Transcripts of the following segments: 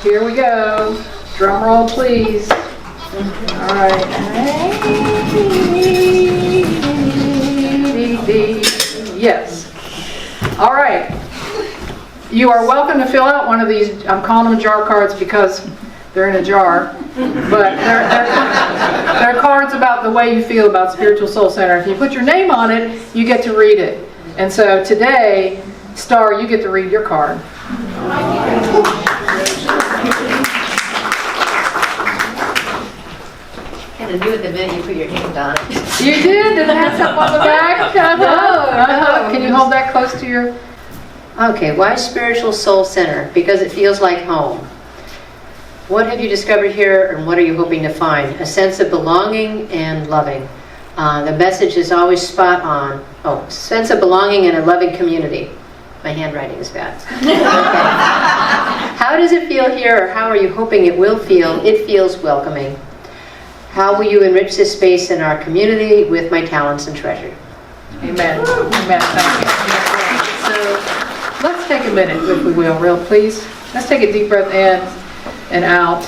Here we go. Drum roll, please. All right. Yes. All right. You are welcome to fill out one of these. I'm calling them jar cards because they're in a jar. But they're cards about the way you feel about Spiritual Soul Center. If you put your name on it, you get to read it. And so today, Star, you get to read your card. Kind of knew it the minute you put your hand on it. You did? Did it have something on the back? No. Can you hold that close to your... Okay, why Spiritual Soul Center? Because it feels like home. What have you discovered here and what are you hoping to find? A sense of belonging and loving. The message is always spot on. Oh, sense of belonging and a loving community. My handwriting is bad. Okay. How does it feel here, or how are you hoping it will feel? It feels welcoming. How will you enrich this space in our community with my talents and treasure? Amen. Amen. Thank you. So let's take a minute, if we will, real please. Let's take a deep breath in and out.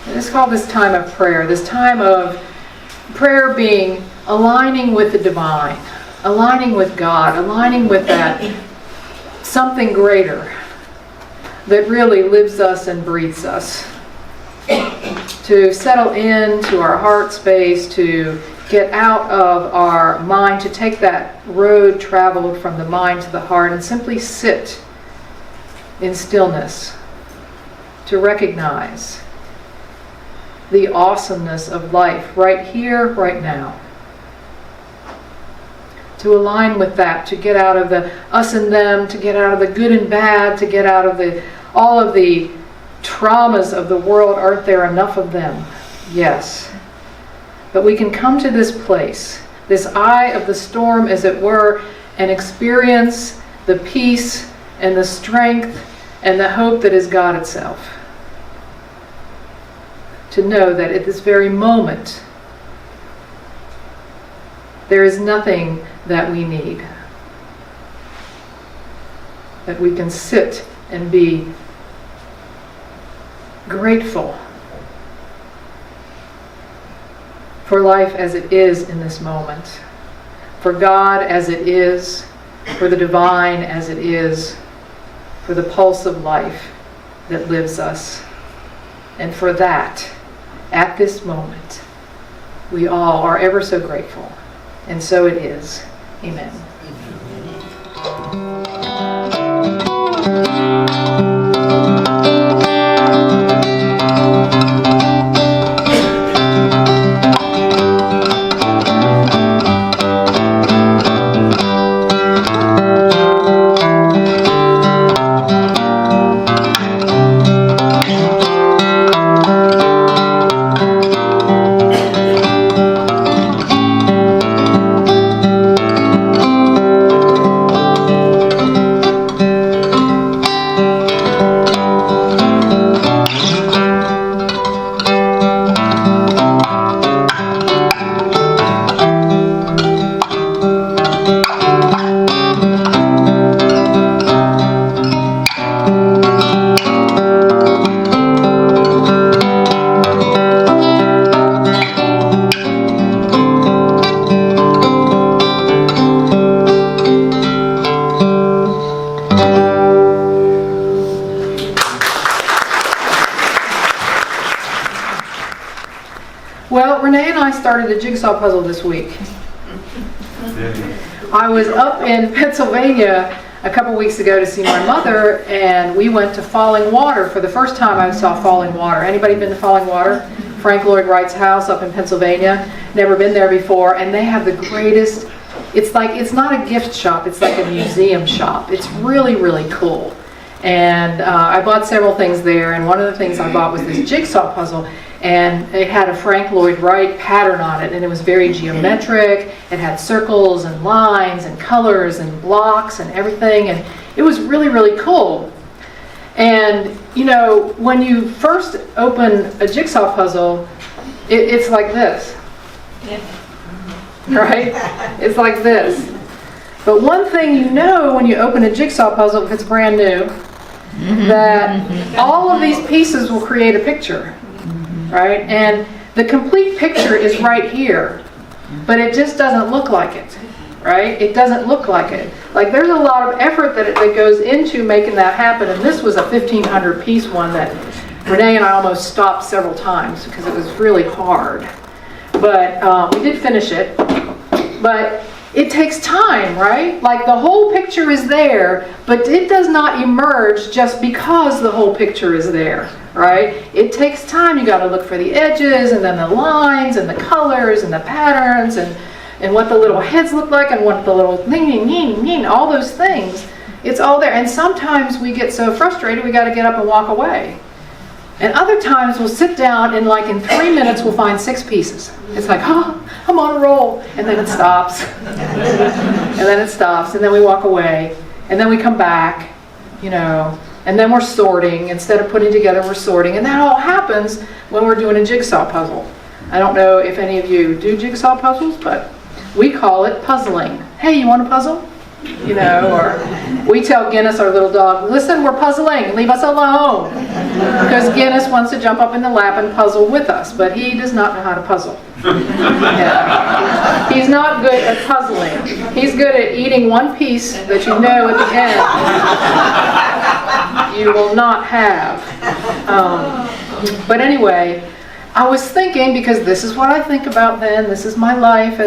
And let's call this time of prayer. This time of prayer being aligning with the divine, aligning with God, aligning with that something greater that really lives us and breathes us. To settle into our heart space, to get out of our mind, to take that road traveled from the mind to the heart and simply sit in stillness, to recognize the awesomeness of life right here, right now. To align with that, to get out of the us and them, to get out of the good and bad, to get out of all of the traumas of the world. Aren't there enough of them? Yes. But we can come to this place, this eye of the storm as it were, and experience the peace and the strength and the hope that is God itself. To know that at this very moment, there is nothing that we need. That we can sit and be grateful for life as it is in this moment, for God as it is, for the divine as it is, for the pulse of life that lives us. And for that, at this moment, we all are ever so grateful. And so it is. Amen. Well, Renee and I started a jigsaw puzzle this week. I was up in Pennsylvania a couple weeks ago to see my mother, and we went to Falling Water. For the first time I saw Falling Water. Anybody been to Falling Water? Frank Lloyd Wright's house up in Pennsylvania. Never been there before, and they have the greatest, it's not a gift shop, it's like a museum shop. It's really, really cool. And I bought several things there, and one of the things I bought was this jigsaw puzzle. And it had a Frank Lloyd Wright pattern on it, and it was very geometric. It had circles and lines and colors and blocks and everything, and it was really, really cool. And, you know, when you first open a jigsaw puzzle, it's like this. Right? It's like this. But one thing you know when you open a jigsaw puzzle, if it's brand new, that all of these pieces will create a picture, right? And the complete picture is right here, but it just doesn't look like it, right? It doesn't look like it. Like there's a lot of effort that goes into making that happen, and this was a 1,500 piece one that Renee and I almost stopped several times because it was really hard. But we did finish it. But it takes time, right? Like the whole picture is there, but it does not emerge just because the whole picture is there, right? It takes time. You got to look for the edges and then the lines and the colors and the patterns and what the little heads look like and what the little all those things. It's all there. And sometimes we get so frustrated we got to get up and walk away. And other times we'll sit down and like in 3 minutes we'll find 6 pieces. It's like, oh, I'm on a roll. And then it stops. And then it stops. And then we walk away. And then we come back, and then we're sorting. Instead of putting together, we're sorting. And that all happens when we're doing a jigsaw puzzle. I don't know if any of you do jigsaw puzzles, but we call it puzzling. Hey, you want a puzzle? Or we tell Guinness, our little dog, listen, we're puzzling, leave us alone. Because Guinness wants to jump up in the lap and puzzle with us, but he does not know how to puzzle. Yeah. He's not good at puzzling. He's good at eating one piece that you know at the end you will not have. But anyway, I was thinking, because this is what I think about then, this is my life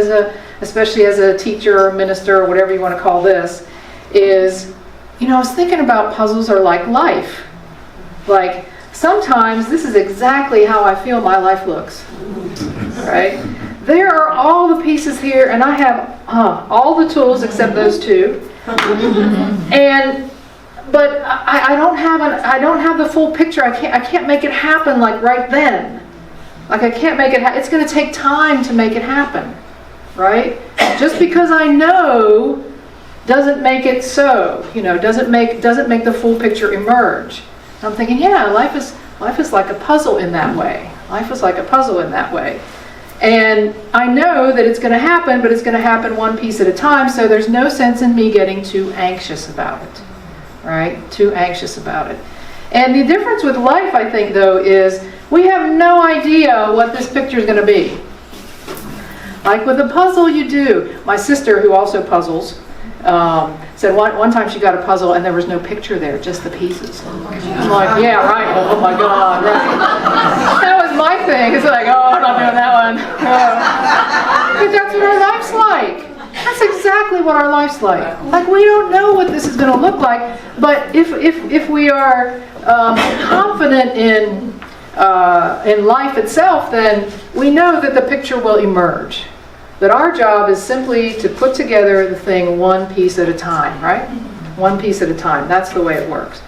especially as a teacher or minister or whatever you want to call this, is, I was thinking about puzzles are like life. Like, sometimes this is exactly how I feel my life looks. Right? There are all the pieces here, and I have all the tools except those 2. But I don't have the full picture. I can't make it happen like right then. Like I can't make it happen. It's going to take time to make it happen. Right? Just because I know doesn't make it so. Doesn't make the full picture emerge. I'm thinking, yeah, life is like a puzzle in that way. Life is like a puzzle in that way. And I know that it's going to happen, but it's going to happen one piece at a time, so there's no sense in me getting too anxious about it. Right? Too anxious about it. And the difference with life, I think, though, is we have no idea what this picture is going to be. Like with a puzzle, you do. My sister, who also puzzles, said one time she got a puzzle and there was no picture there, just the pieces. I'm like, yeah, right. Oh my God, right. That was my thing. It's like, oh, I'm not doing that one. But that's what our life's like. That's exactly what our life's like. Like we don't know what this is going to look like, but if we are confident in life itself, then we know that the picture will emerge. That our job is simply to put together the thing one piece at a time, right? One piece at a time. That's the way it works.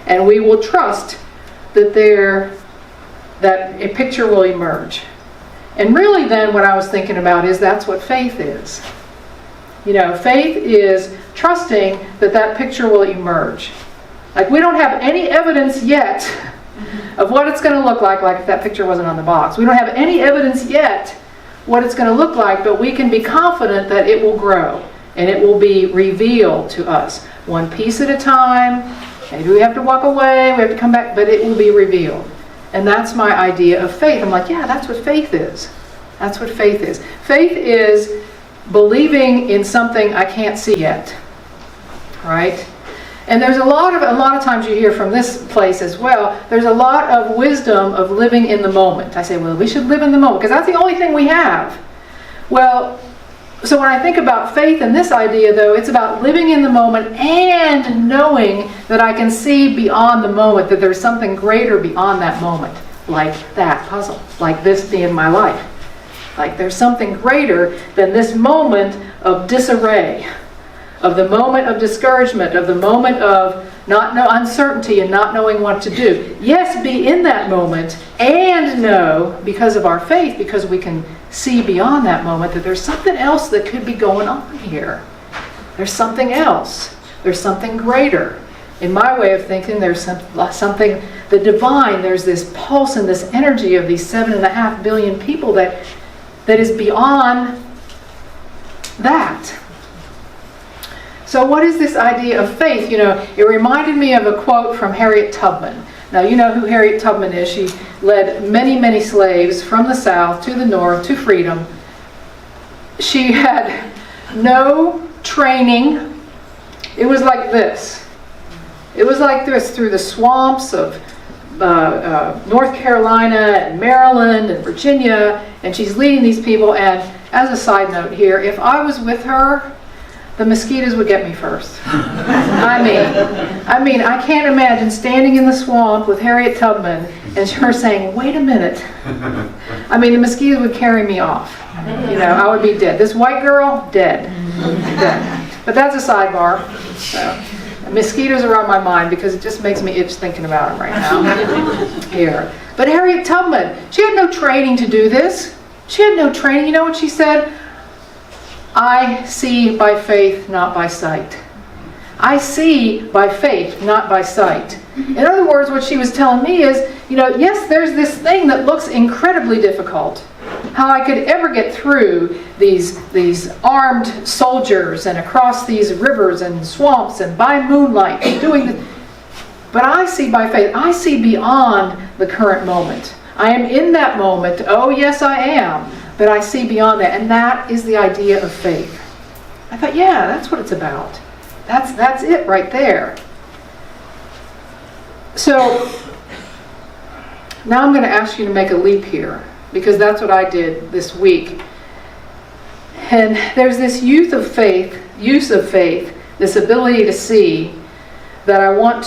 And we will trust that a picture will emerge. And really then what I was thinking about is that's what faith is. Faith is trusting that picture will emerge. Like we don't have any evidence yet of what it's going to look like if that picture wasn't on the box. We don't have any evidence yet what it's going to look like, but we can be confident that it will grow and it will be revealed to us one piece at a time. Maybe we have to walk away, we have to come back, but it will be revealed. And that's my idea of faith. I'm like, yeah, that's what faith is. That's what faith is. Faith is believing in something I can't see yet. Right? And there's a lot of times you hear from this place as well, there's a lot of wisdom of living in the moment. I say, well, we should live in the moment, because that's the only thing we have. Well, so when I think about faith and this idea, though, it's about living in the moment and knowing that I can see beyond the moment, that there's something greater beyond that moment, like that puzzle, like this being my life. Like there's something greater than this moment of disarray, of the moment of discouragement, of the moment of uncertainty and not knowing what to do. Yes, be in that moment and know, because of our faith, because we can see beyond that moment, that there's something else that could be going on here. There's something else. There's something greater. In my way of thinking, there's something, the divine, there's this pulse and this energy of these 7.5 billion people that is beyond that. So what is this idea of faith? You know, it reminded me of a quote from Harriet Tubman. Now, you know who Harriet Tubman is. She led many, many slaves from the South to the North to freedom. She had no training. It was like this. It was like this through the swamps of North Carolina and Maryland and Virginia, and she's leading these people. And as a side note here, if I was with her, the mosquitoes would get me first. I mean, I can't imagine standing in the swamp with Harriet Tubman and her saying, "Wait a minute." I mean, the mosquitoes would carry me off. You know, I would be dead. This white girl, dead. Dead. But that's a sidebar. So, mosquitoes are on my mind because it just makes me itch thinking about them right now. Here. But Harriet Tubman, she had no training to do this. She had no training. You know what she said? "I see by faith, not by sight." I see by faith, not by sight. In other words, what she was telling me is, you know, yes, there's this thing that looks incredibly difficult. How I could ever get through these armed soldiers and across these rivers and swamps and by moonlight and doing this. But I see by faith. I see beyond the current moment. I am in that moment. Oh, yes, I am. But I see beyond that. And that is the idea of faith. I thought, yeah, that's what it's about. That's it right there. So now I'm going to ask you to make a leap here, because that's what I did this week. And there's this use of faith, this ability to see that I want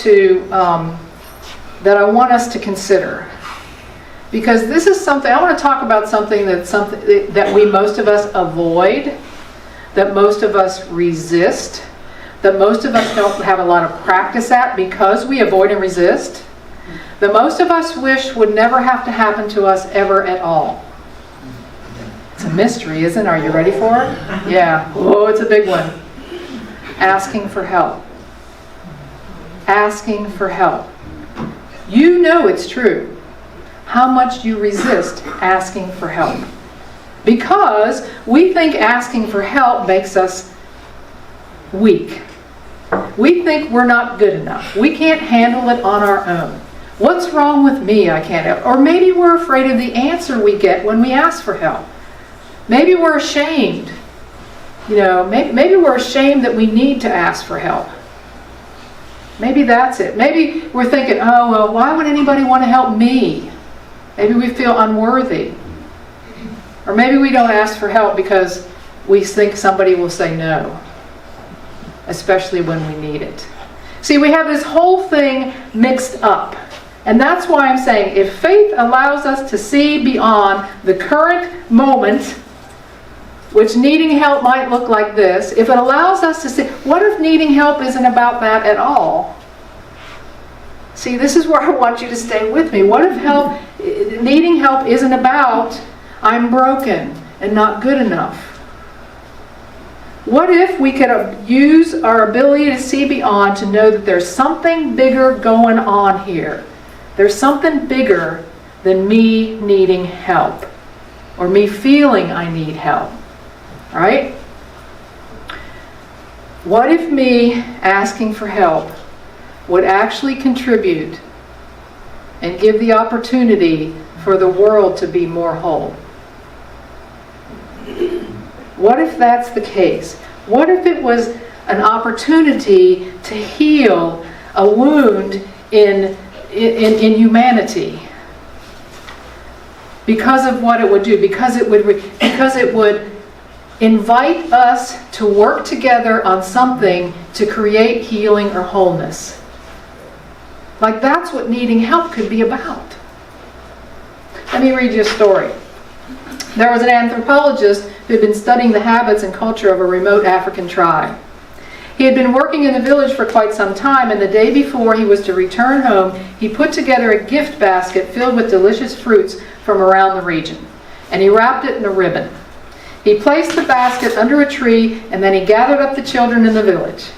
us to consider. Because this is something, I want to talk about something that we, most of us, avoid, that most of us resist, that most of us don't have a lot of practice at because we avoid and resist, that most of us wish would never have to happen to us ever at all. It's a mystery, isn't it? Are you ready for it? Yeah. Oh, it's a big one. Asking for help. Asking for help. You know it's true. How much you resist asking for help. Because we think asking for help makes us weak. We think we're not good enough. We can't handle it on our own. What's wrong with me? I can't help. Or maybe we're afraid of the answer we get when we ask for help. Maybe we're ashamed. You know, maybe we're ashamed that we need to ask for help. Maybe that's it. Maybe we're thinking, oh, well, why would anybody want to help me? Maybe we feel unworthy. Or maybe we don't ask for help because we think somebody will say no, especially when we need it. See, we have this whole thing mixed up. And that's why I'm saying, if faith allows us to see beyond the current moment, which needing help might look like this, if it allows us to see, what if needing help isn't about that at all? See, this is where I want you to stay with me. What if needing help isn't about, I'm broken and not good enough? What if we could use our ability to see beyond to know that there's something bigger going on here? There's something bigger than me needing help or me feeling I need help. Right? What if me asking for help would actually contribute and give the opportunity for the world to be more whole? What if that's the case? What if it was an opportunity to heal a wound in humanity? Because of what it would do, because it would invite us to work together on something to create healing or wholeness. Like that's what needing help could be about. Let me read you a story. There was an anthropologist who had been studying the habits and culture of a remote African tribe. He had been working in the village for quite some time, and the day before he was to return home, he put together a gift basket filled with delicious fruits from around the region, and he wrapped it in a ribbon. He placed the basket under a tree, and then he gathered up the children in the village.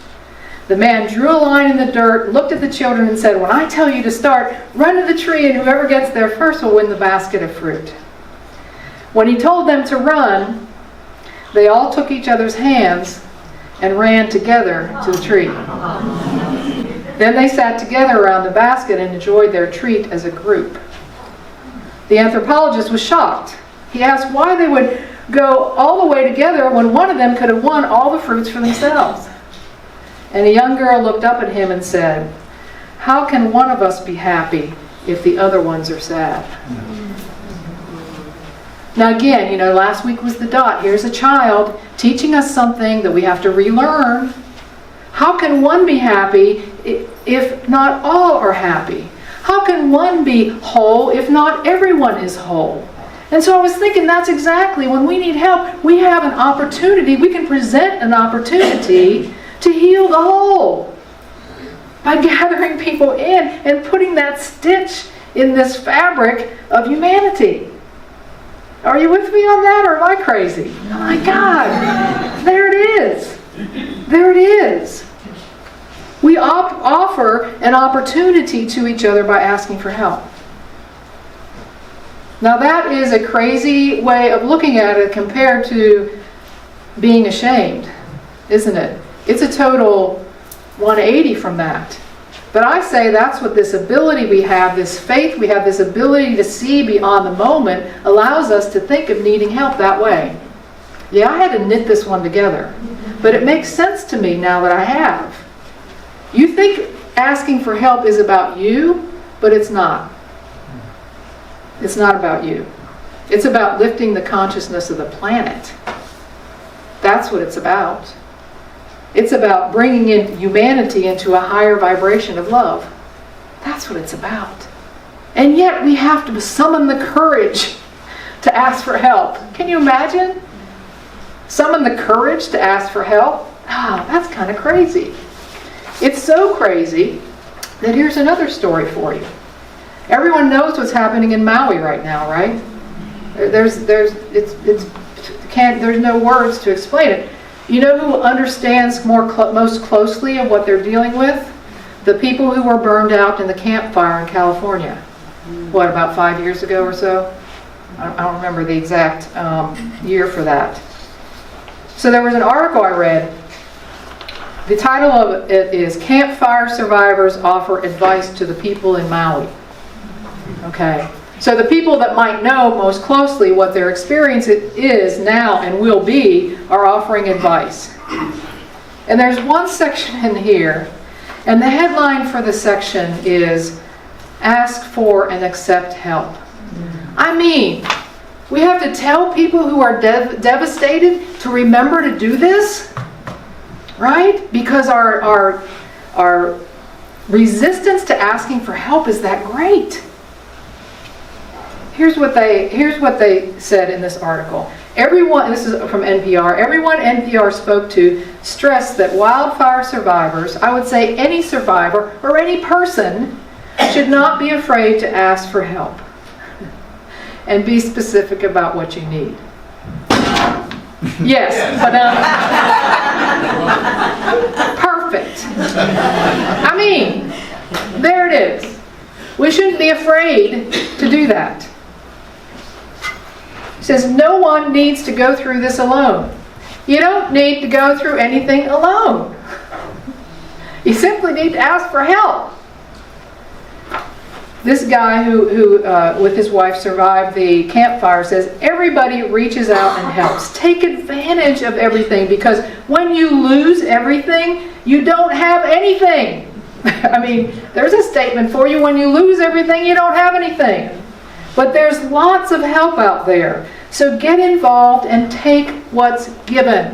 The man drew a line in the dirt, looked at the children, and said, "When I tell you to start, run to the tree, and whoever gets there first will win the basket of fruit." When he told them to run, they all took each other's hands and ran together to the tree. Then they sat together around the basket and enjoyed their treat as a group. The anthropologist was shocked. He asked why they would go all the way together when one of them could have won all the fruits for themselves. And a young girl looked up at him and said, "How can one of us be happy if the other ones are sad?" Now again, last week was the dot. Here's a child teaching us something that we have to relearn. How can one be happy if not all are happy? How can one be whole if not everyone is whole? And so I was thinking that's exactly when we need help. We have an opportunity. We can present an opportunity to heal the whole by gathering people in and putting that stitch in this fabric of humanity. Are you with me on that, or am I crazy? Oh my God, there it is. There it is. We offer an opportunity to each other by asking for help. Now that is a crazy way of looking at it compared to being ashamed, isn't it? It's a total 180 from that. But I say that's what this ability we have, this faith we have, this ability to see beyond the moment allows us to think of needing help that way. Yeah, I had to knit this one together. But it makes sense to me now that I have. You think asking for help is about you, but it's not. It's not about you. It's about lifting the consciousness of the planet. That's what it's about. It's about bringing in humanity into a higher vibration of love. That's what it's about. And yet we have to summon the courage to ask for help. Can you imagine? Summon the courage to ask for help? That's kind of crazy. It's so crazy that here's another story for you. Everyone knows what's happening in Maui right now, right? There's no words to explain it. You know who understands most closely of what they're dealing with? The people who were burned out in the campfire in California. What, about 5 years ago or so? I don't remember the exact year for that. So there was an article I read. The title of it is "Campfire Survivors Offer Advice to the People in Maui." Okay. So the people that might know most closely what their experience is now and will be are offering advice. And there's one section in here, and the headline for the section is "Ask for and Accept Help." I mean, we have to tell people who are devastated to remember to do this, right? Because our resistance to asking for help is that great. Here's what they said in this article. Everyone, this is from NPR, everyone NPR spoke to stressed that wildfire survivors, I would say any survivor or any person, should not be afraid to ask for help and be specific about what you need. Yes, but perfect. I mean, there it is. We shouldn't be afraid to do that. It says no one needs to go through this alone. You don't need to go through anything alone. You simply need to ask for help. This guy who with his wife survived the campfire says everybody reaches out and helps. Take advantage of everything, because when you lose everything, you don't have anything. I mean, there's a statement for you: when you lose everything, you don't have anything. But there's lots of help out there. So get involved and take what's given.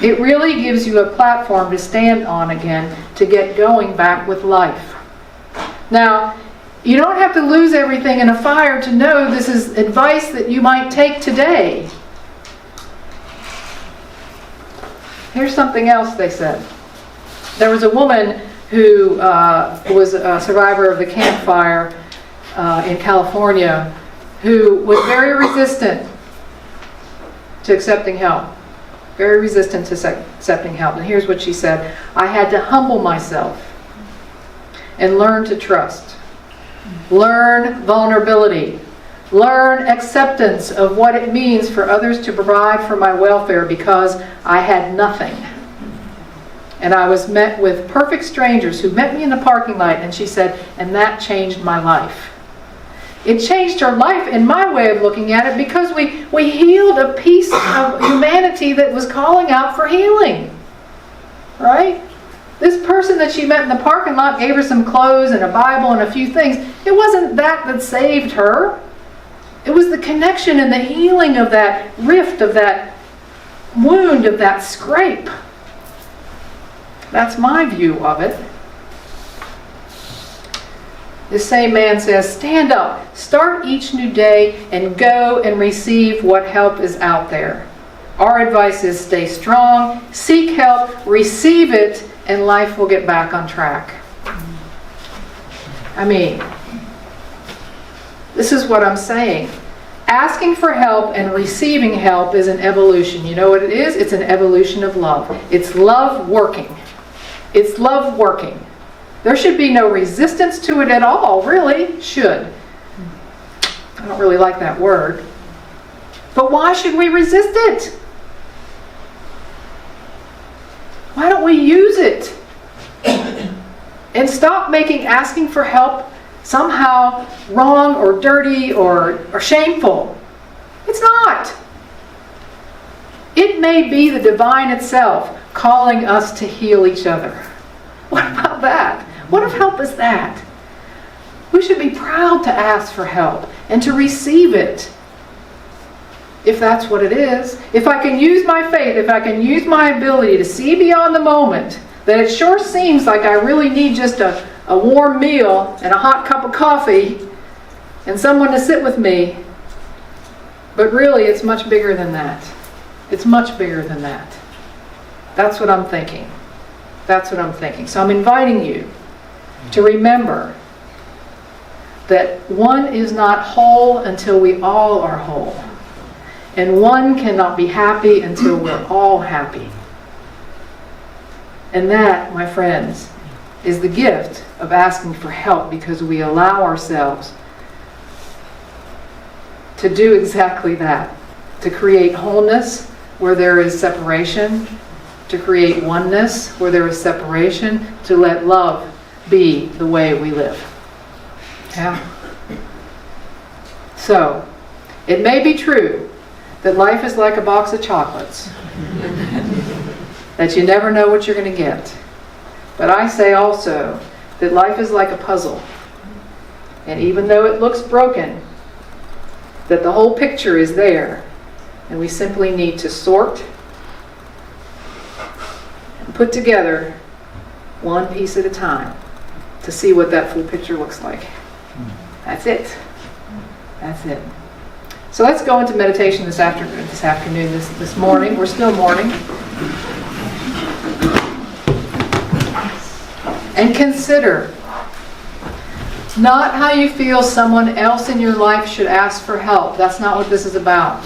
It really gives you a platform to stand on again to get going back with life. Now, you don't have to lose everything in a fire to know this is advice that you might take today. Here's something else they said. There was a woman who was a survivor of the campfire in California who was very resistant to accepting help. Very resistant to accepting help. And here's what she said: I had to humble myself and learn to trust. Learn vulnerability. learn acceptance of what it means for others to provide for my welfare because I had nothing. And I was met with perfect strangers who met me in the parking lot, and she said, and that changed my life. It changed her life in my way of looking at it because we healed a piece of humanity that was calling out for healing. Right? This person that she met in the parking lot gave her some clothes and a Bible and a few things. It wasn't that saved her. It was the connection and the healing of that rift, of that wound, of that scrape. That's my view of it. This same man says, stand up, start each new day, and go and receive what help is out there. Our advice is stay strong, seek help, receive it, and life will get back on track. I mean, this is what I'm saying. Asking for help and receiving help is an evolution. You know what it is? It's an evolution of love. It's love working. It's love working. There should be no resistance to it at all, really. Should. I don't really like that word. But why should we resist it? Why don't we use it? And stop making asking for help somehow wrong or dirty or shameful. It's not. It may be the divine itself calling us to heal each other. What about that? What if help is that? We should be proud to ask for help and to receive it. If that's what it is. If I can use my faith, if I can use my ability to see beyond the moment, that it sure seems like I really need just a warm meal and a hot cup of coffee and someone to sit with me. But really, it's much bigger than that. It's much bigger than that. That's what I'm thinking. That's what I'm thinking. So I'm inviting you to remember that one is not whole until we all are whole. And one cannot be happy until we're all happy. And that, my friends, is the gift of asking for help, because we allow ourselves to do exactly that. To create wholeness where there is separation. To create oneness where there is separation. To let love be the way we live. Yeah. So, it may be true that life is like a box of chocolates. That you never know what you're going to get. But I say also that life is like a puzzle. And even though it looks broken, that the whole picture is there. And we simply need to sort and put together one piece at a time to see what that full picture looks like. That's it. That's it. So let's go into meditation this morning. We're still morning. And consider not how you feel someone else in your life should ask for help. That's not what this is about.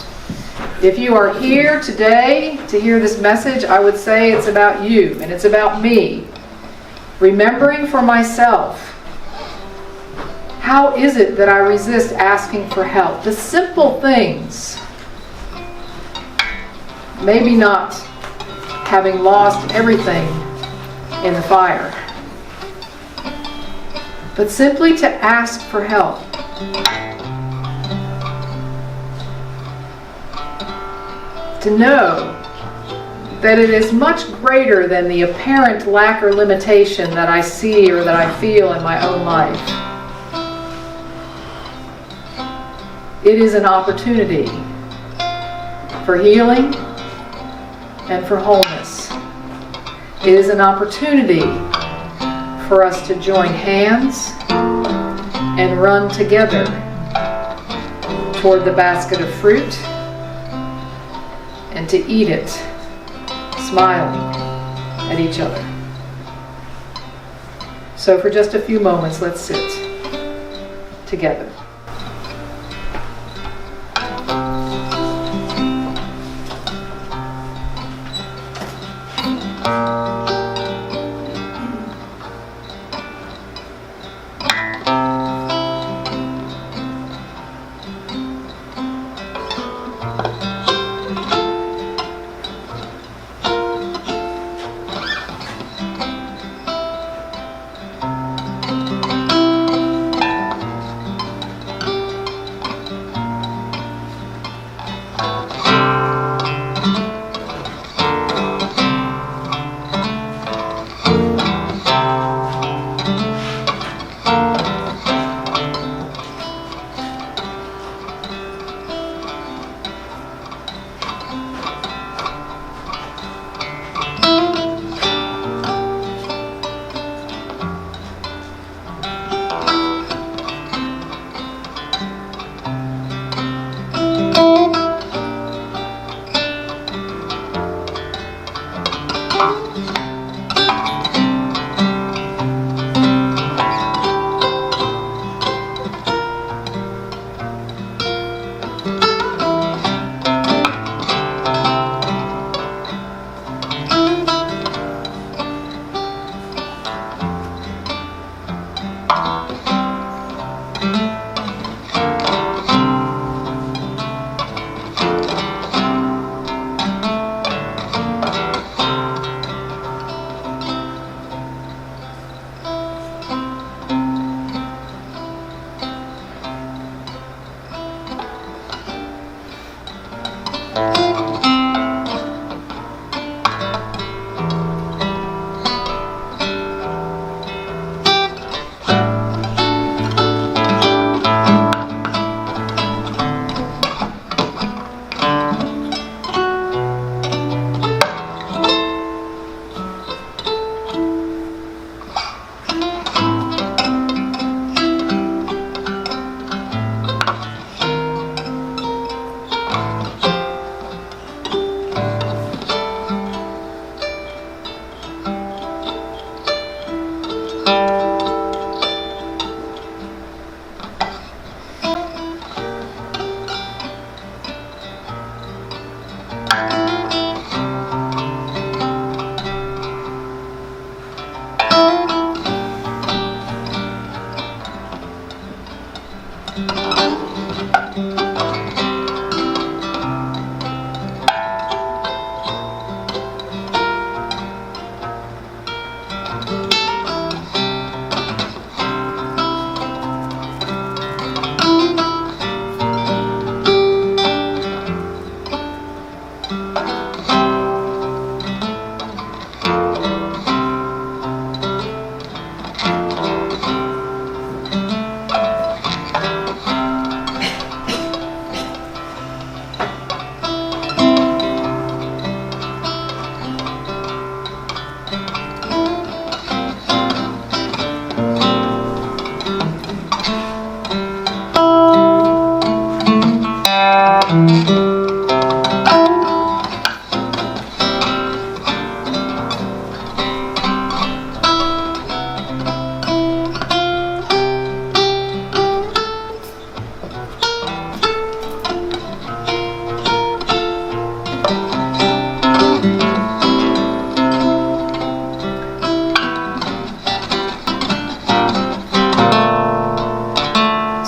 If you are here today to hear this message, I would say it's about you and it's about me. Remembering for myself, how is it that I resist asking for help? The simple things. Maybe not having lost everything in the fire. But simply to ask for help. To know that it is much greater than the apparent lack or limitation that I see or that I feel in my own life. It is an opportunity for healing and for wholeness. It is an opportunity for us to join hands and run together toward the basket of fruit and to eat it, smiling at each other. So for just a few moments, let's sit together.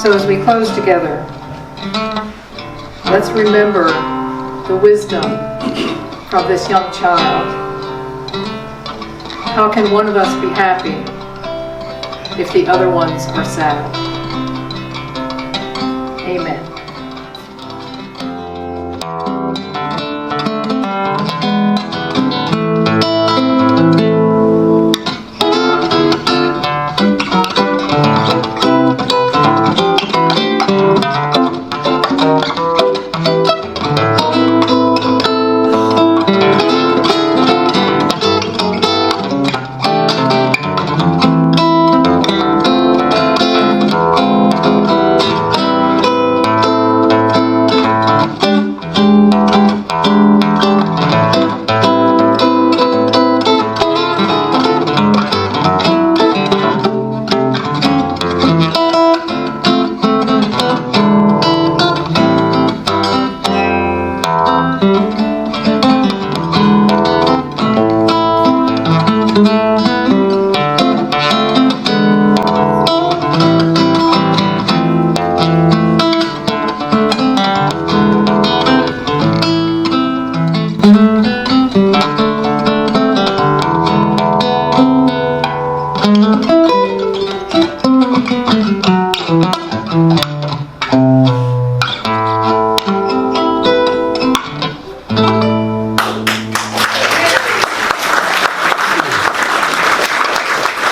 So as we close together, let's remember the wisdom of this young child. How can one of us be happy if the other ones are sad? Amen.